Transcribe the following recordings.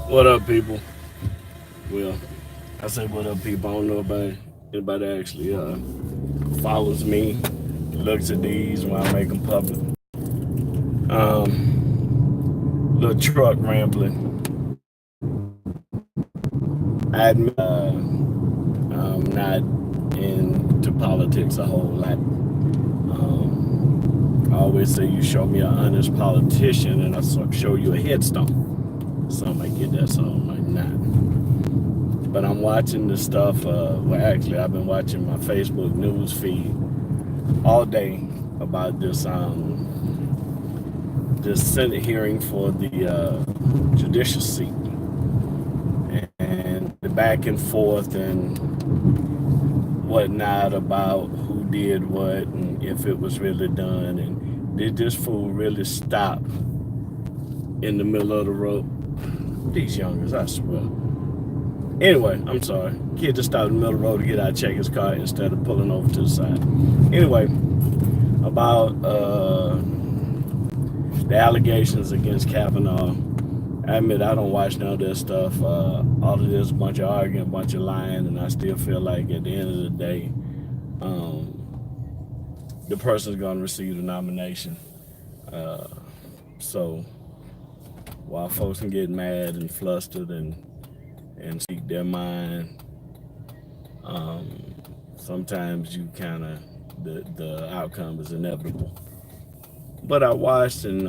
What up, people? Well, I say what up, people. I don't know about anybody actually follows me, looks at these when I make them public. Little truck rambling. I admit I'm not into politics a whole lot. I always say you show me an honest politician and I show you a headstone. Some might get that, some might not. But I'm watching this stuff. Actually, I've been watching my Facebook news feed all day about this Senate hearing for the judicial seat and the back and forth and whatnot about who did what and if it was really done and did this fool really stop in the middle of the road. These youngers, I swear. Anyway, I'm sorry. Kid just stopped in the middle of the road to get out, check his car instead of pulling over to the side. Anyway, about the allegations against Kavanaugh. I admit I don't watch none of this stuff. All of this, a bunch of arguing, a bunch of lying, and I still feel like at the end of the day, the person's going to receive the nomination. So while folks can get mad and flustered and speak their mind, sometimes you kind of the outcome is inevitable. But I watched, and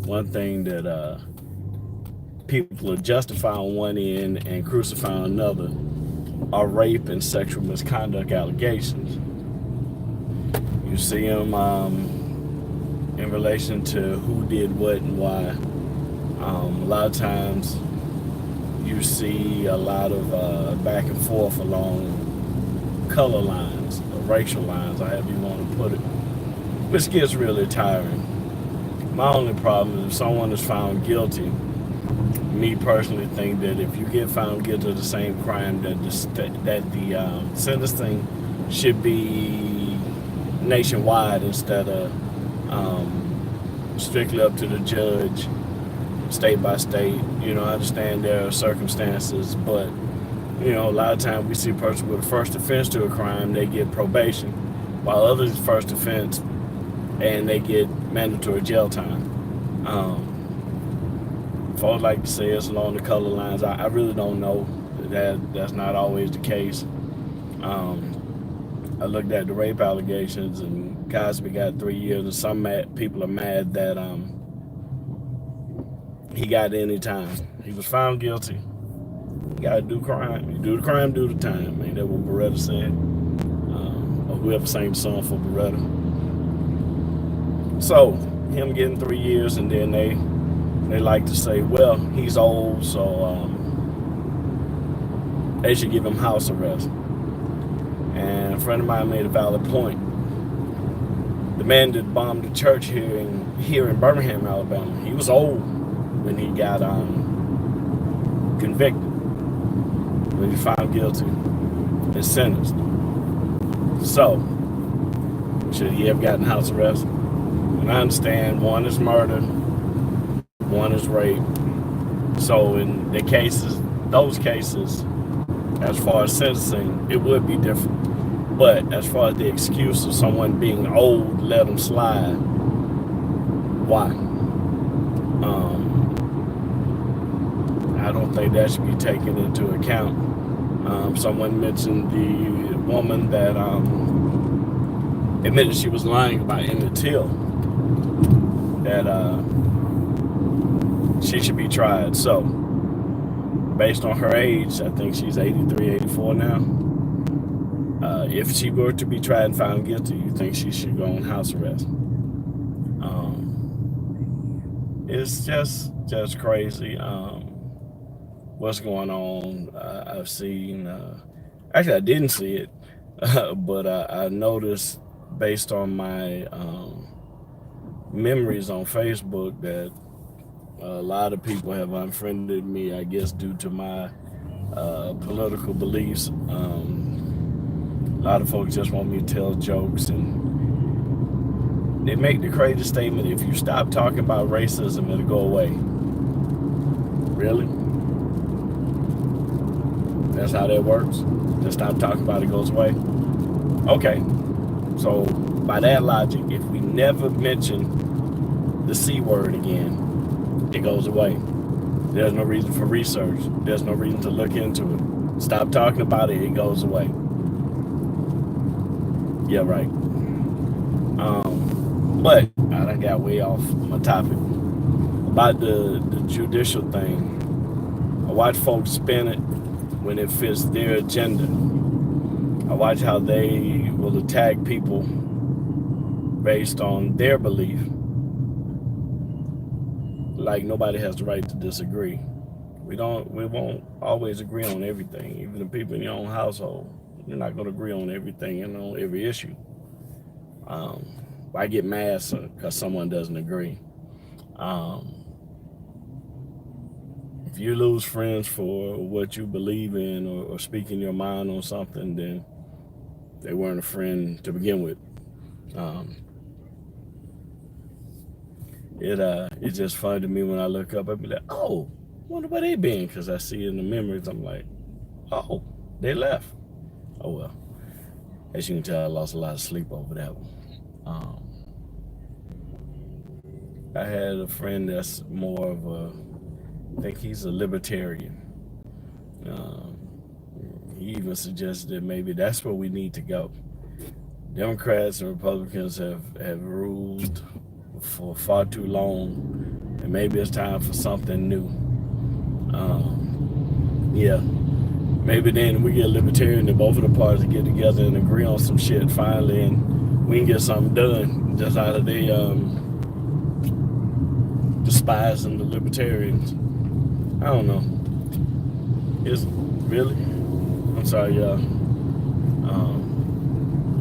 one thing that people are justifying on one end and crucifying another are rape and sexual misconduct allegations. You see them in relation to who did what and why. A lot of times you see a lot of back and forth along color lines, or racial lines, or however you want to put it, which gets really tiring. My only problem is if someone is found guilty, me personally think that if you get found guilty of the same crime, that the sentencing should be nationwide instead of strictly up to the judge, state by state. You know, I understand there are circumstances, but a lot of times we see a person with a first offense to a crime, they get probation, while others first offense and they get mandatory jail time. Folks like to say it's along the color lines. I really don't know. That's not always the case. I looked at the rape allegations, and Cosby got 3 years, and some people are mad that he got any time. He was found guilty. You gotta do crime. You do the crime, do the time. Ain't that what Beretta said? Or whoever sang the song for Beretta. So him getting 3 years, and then they like to say, well, he's old, so they should give him house arrest. And a friend of mine made a valid point. The man that bombed the church here in Birmingham, Alabama, he was old when he got convicted, when he found guilty and sentenced. So, should he have gotten house arrest? And I understand one is murder, one is rape. So in those cases, as far as sentencing, it would be different. But as far as the excuse of someone being old, let them slide, why? I don't think that should be taken into account. Someone mentioned the woman that admitted she was lying about Emmett Till, that she should be tried. So, based on her age, I think she's 83, 84 now. If she were to be tried and found guilty, you think she should go on house arrest? It's just crazy. What's going on? I've seen. Actually, I didn't see it, but I noticed based on my memories on Facebook that a lot of people have unfriended me, I guess, due to my political beliefs. A lot of folks just want me to tell jokes, and they make the crazy statement, if you stop talking about racism, it'll go away. Really? That's how that works? Just stop talking about it, goes away? Okay. So by that logic, if we never mention the C word again, it goes away. There's no reason for research. There's no reason to look into it. Stop talking about it, it goes away. Yeah, right. But I done got way off my topic. About the judicial thing, I watch folks spin it when it fits their agenda. I watch how they will attack people based on their belief. Like nobody has the right to disagree. We won't always agree on everything. Even the people in your own household, you're not going to agree on everything and on every issue. I get mad because someone doesn't agree. If you lose friends for what you believe in or speaking your mind on something, then they weren't a friend to begin with. It's just funny to me when I look up, I'd be like, oh, wonder where they been, because I see it in the memories. I'm like, oh, they left. Oh well. As you can tell, I lost a lot of sleep over that one. I had a friend that's more of I think he's a libertarian. He even suggested that maybe that's where we need to go. Democrats and Republicans have ruled for far too long, and maybe it's time for something new. Yeah, maybe then we get libertarian and both of the parties get together and agree on some shit finally, and we can get something done just out of the despising the libertarians. I don't know. It's really, I'm sorry, y'all.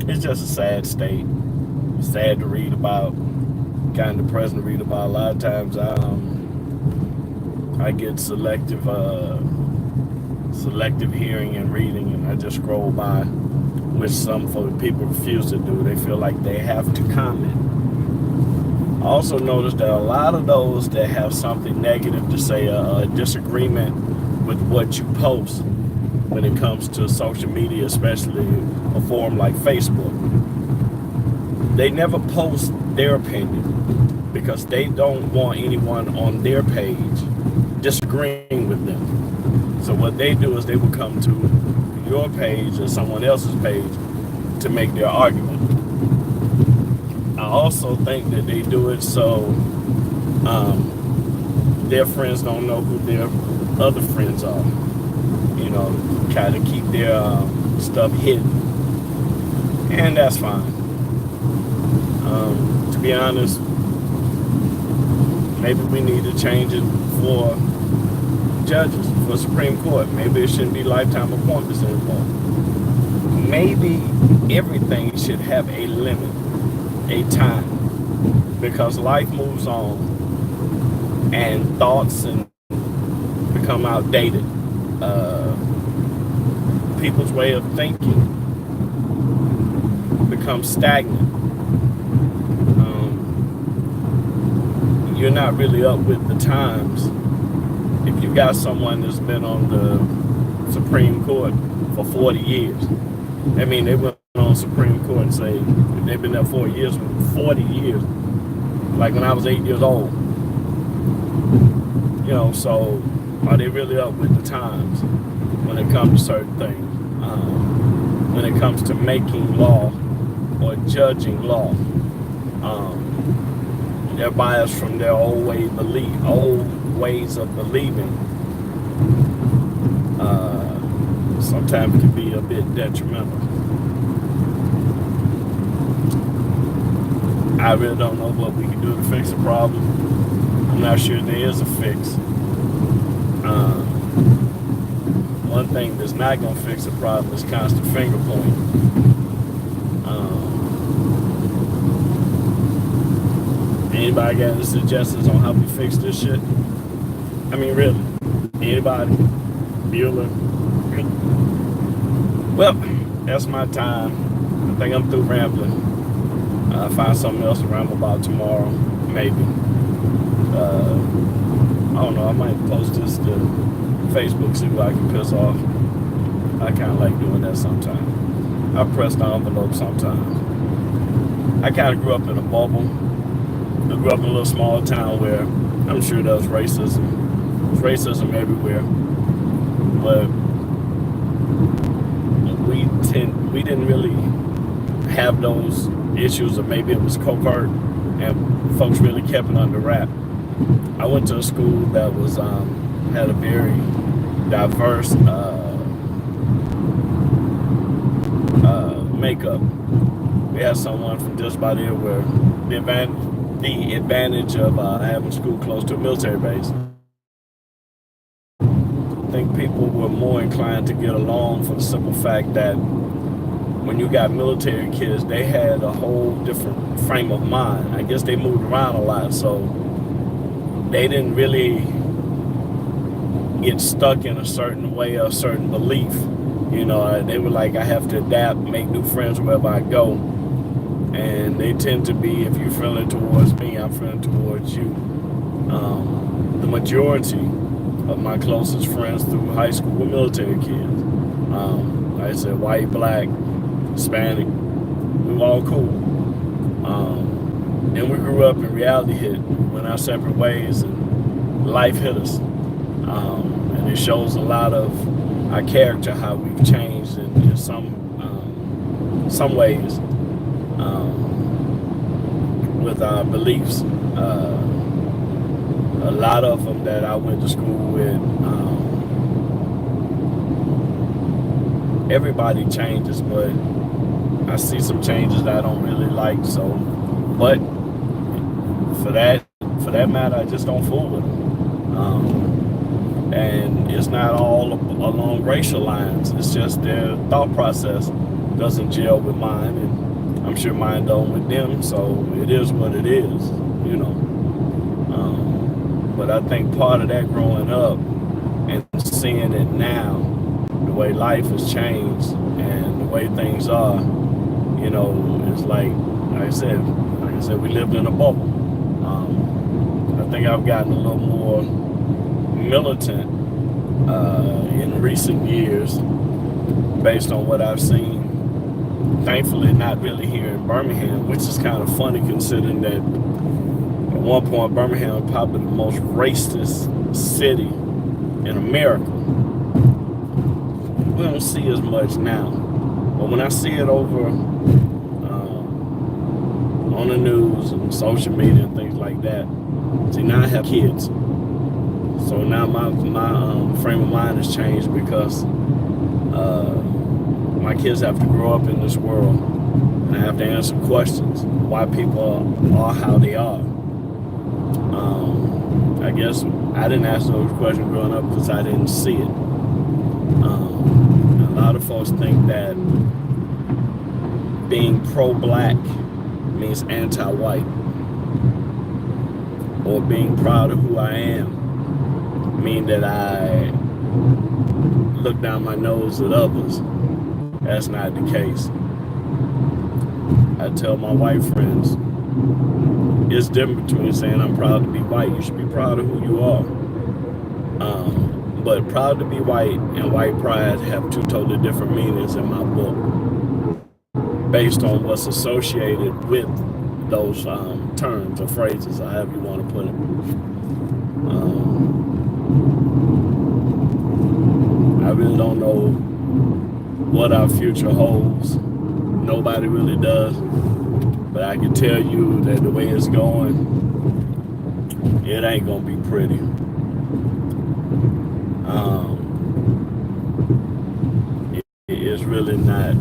It's just a sad state. It's sad to read about, kind of depressing to read about. A lot of times I get selective hearing and reading, and I just scroll by, which some people refuse to do. They feel like they have to comment. I also noticed that a lot of those that have something negative to say, a disagreement with what you post when it comes to social media, especially a forum like Facebook, they never post their opinion because they don't want anyone on their page disagreeing with them. So what they do is they will come to your page or someone else's page to make their argument. I also think that they do it so their friends don't know who their other friends are. You know, kind of keep their stuff hidden. And that's fine. To be honest, maybe we need to change it for judges, for Supreme Court. Maybe it shouldn't be lifetime appointments anymore. Maybe everything should have a limit, a time, because life moves on and thoughts and become outdated. People's way of thinking becomes stagnant. You're not really up with the times. If you got someone that's been on the Supreme Court for 40 years, I mean, they went on Supreme Court and say they've been there 4 years, 40 years, like when I was 8 years old. You know, so are they really up with the times when it comes to certain things? When it comes to making law or judging law, they're biased from their old ways of believing. Sometimes can be a bit detrimental. I really don't know what we can do to fix the problem. I'm not sure there is a fix. One thing that's not going to fix the problem is constant finger pointing. Anybody got any suggestions on how we fix this shit? I mean, really? Anybody? Bueller? Well, that's my time. I think I'm through rambling. I'll find something else to ramble about tomorrow, maybe. don't know, I might post this to Facebook, see who I can piss off. I kind of like doing that sometimes. I press the envelope sometimes. I kind of grew up in a bubble. I grew up in a little small town where I'm sure there was racism. There's racism everywhere. But we didn't really have those issues, or maybe it was covert and folks really kept it under wrap. I went to a school that was had a very diverse makeup. We had someone from just about everywhere. The advantage of having school close to a military base. I think people were more inclined to get along for the simple fact that when you got military kids, they had a whole different frame of mind. I guess they moved around a lot, so they didn't really get stuck in a certain way or a certain belief. You know, they were like, I have to adapt, make new friends wherever I go. And they tend to be, if you're friendly towards me, I'm friendly towards you. The majority of my closest friends through high school were military kids. Like I said, white, black, Hispanic, we were all cool. And we grew up and reality hit, went our separate ways, and life hit us. And it shows a lot of our character, how we've changed in some ways with our beliefs. A lot of them that I went to school with, everybody changes, but I see some changes that I don't really like. So, but for that matter, I just don't fool with them. And it's not all along racial lines. It's just their thought process doesn't gel with mine, and I'm sure mine don't with them. So it is what it is, you know. But I think part of that growing up and seeing it now, the way life has changed and the way things are, you know, it's like I said, we lived in a bubble. I think I've gotten a little more militant in recent years based on what I've seen. Thankfully, not really here in Birmingham, which is kind of funny considering that at one point Birmingham was probably the most racist city in America. We don't see as much now, but when I see it over on the news and social media and things like that, see, now I have kids. So now my frame of mind has changed because my kids have to grow up in this world, and I have to answer questions why people are how they are. I guess I didn't ask those questions growing up because I didn't see it. A lot of folks think that being pro-black means anti-white, or being proud of who I am mean that I look down my nose at others. That's not the case. I tell my white friends, it's different between saying I'm proud to be white. You should be proud of who you are. But proud to be white and white pride have two totally different meanings in my book, based on what's associated with those terms or phrases, or however you want to put it. I really don't know what our future holds. Nobody really does. But I can tell you that the way it's going, it ain't gonna be pretty. It's really not.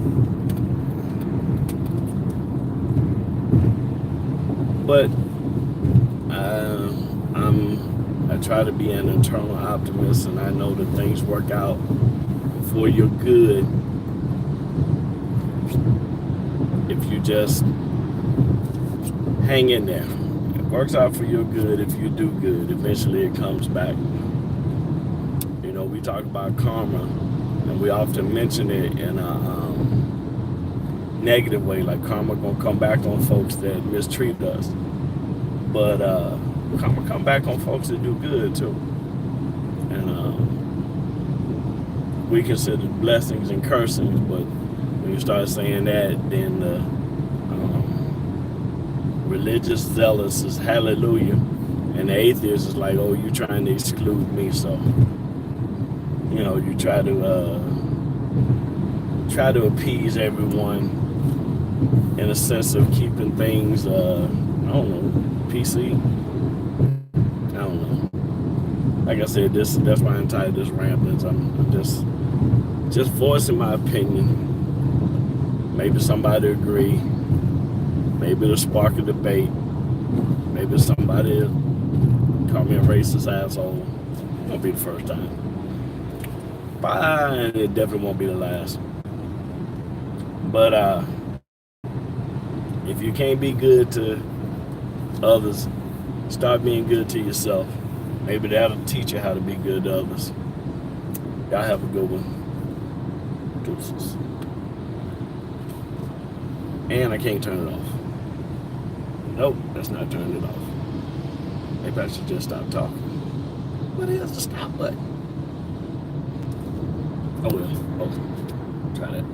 But I try to be an eternal optimist, and I know that things work out for your good if you just hang in there. It works out for your good if you do good. Eventually it comes back. You know, we talk about karma, and we often mention it in a negative way, like karma gonna come back on folks that mistreat us. But come back on folks that do good too. And we consider blessings and cursings, but when you start saying that, then the religious zealous is hallelujah, and the atheist is like, oh, you trying to exclude me. So, you know, you try to appease everyone in a sense of keeping things, I don't know, PC. I don't know. Like I said, that's why I entitled this Ramblings. I'm just voicing my opinion. Maybe somebody agree. Maybe it'll spark a debate. Maybe somebody will call me a racist asshole. It won't be the first time. But it definitely won't be the last. But if you can't be good to others, start being good to yourself. Maybe that'll teach you how to be good to others. Y'all have a good one. Deuces. And I can't turn it off. Nope, that's not turning it off. Maybe I should just stop talking. What is the stop button? Oh well. Oh, try that.